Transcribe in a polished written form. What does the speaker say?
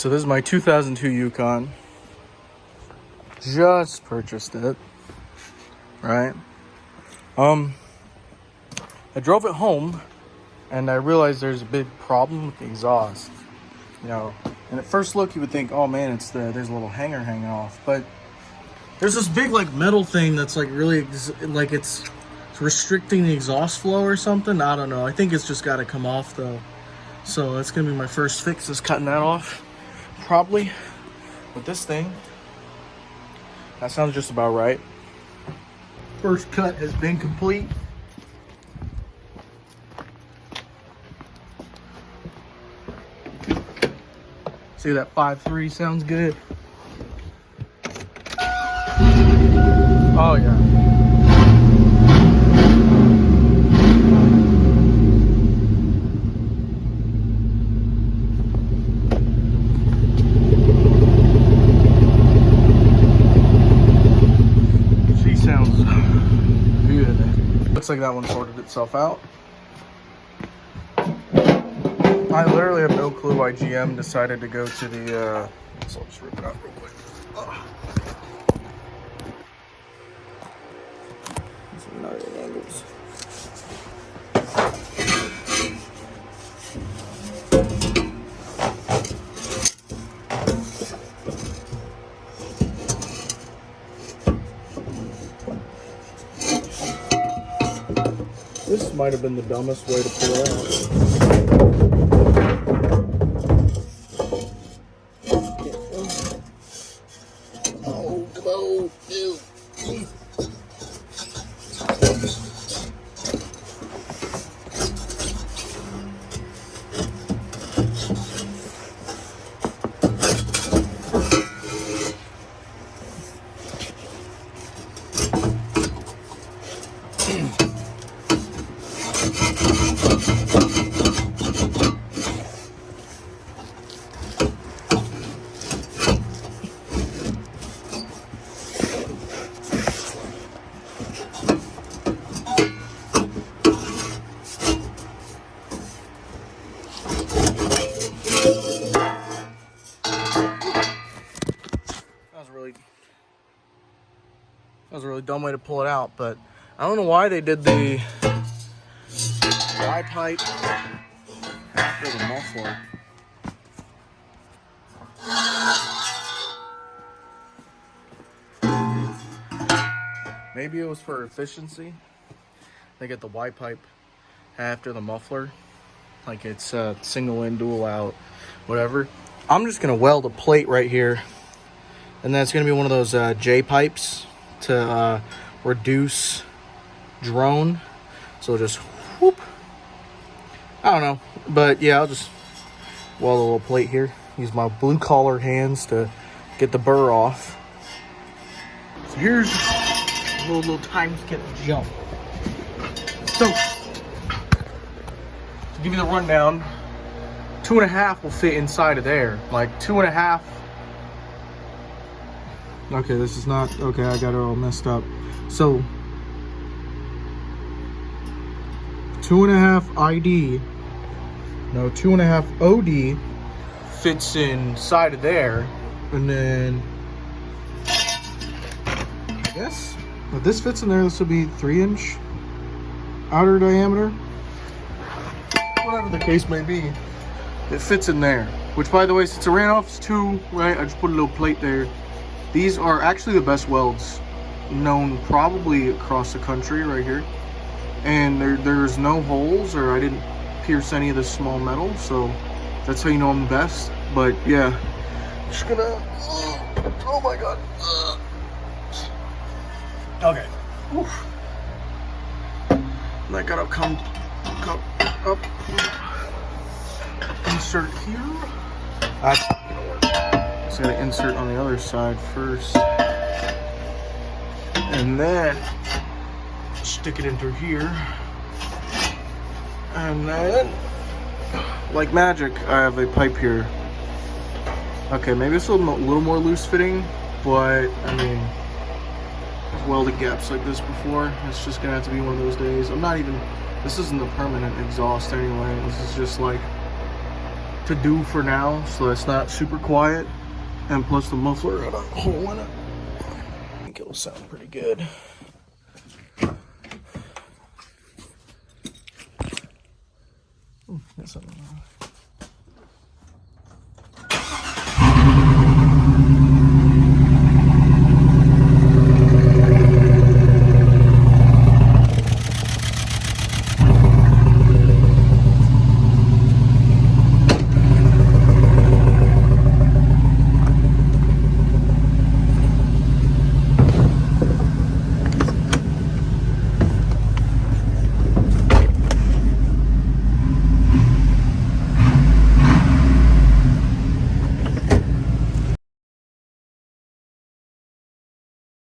So this is my 2002 Yukon. Just purchased it, right? I drove it home and I realized there's a big problem with the exhaust. You know, and at first look you would think, oh man, there's a little hanger hanging off, but there's this big like metal thing that's like really like it's restricting the exhaust flow or something. I don't know. I think it's just got to come off though. So that's gonna be my first fix, is cutting that off. Probably with this thing. That sounds just about right. First cut has been complete. See, that 5.3 sounds good. Oh yeah. Looks like that one sorted itself out. I literally have no clue why GM decided to go to the, so I'll just rip it out real quick. Some gnarly angles. This might have been the dumbest way to pull it out. Oh, come on, dude. That was a really dumb way to pull it out, but I don't know why they did the Y pipe after the muffler. Maybe it was for efficiency. They get the Y pipe after the muffler, like it's single in, dual out, whatever. I'm just gonna weld a plate right here, and that's gonna be one of those J pipes to reduce drone. So just whoop. I don't know, but yeah, I'll just weld a little plate here. Use my blue collar hands to get the burr off. So here's a little time skip jump. So to give you the rundown, 2.5 will fit inside of there. Like 2.5. Okay, this is not, okay, I got it all messed up. So 2.5 ID, no, 2.5 OD fits inside of there. And then I guess if this fits in there, this will be 3-inch outer diameter. Whatever the case may be, it fits in there. Which, by the way, since I ran off 2, right, I just put a little plate there. These are actually the best welds known probably across the country right here. And there's no holes, or I didn't pierce any of the small metal, so that's how you know I'm the best. But yeah, just gonna, oh my god. Okay. Oof. And I gotta come up, insert here. That's not gonna work. Just gotta insert on the other side first, and then stick it into here, and then like magic I have a pipe here. Okay, maybe it's a little more loose fitting, but I mean, I've welded gaps like this before. It's just gonna have to be one of those days. I'm not even, this isn't the permanent exhaust anyway. This is just like to do for now, so it's not super quiet. And plus the muffler had a hole in it. I think it'll sound pretty good. Got something wrong.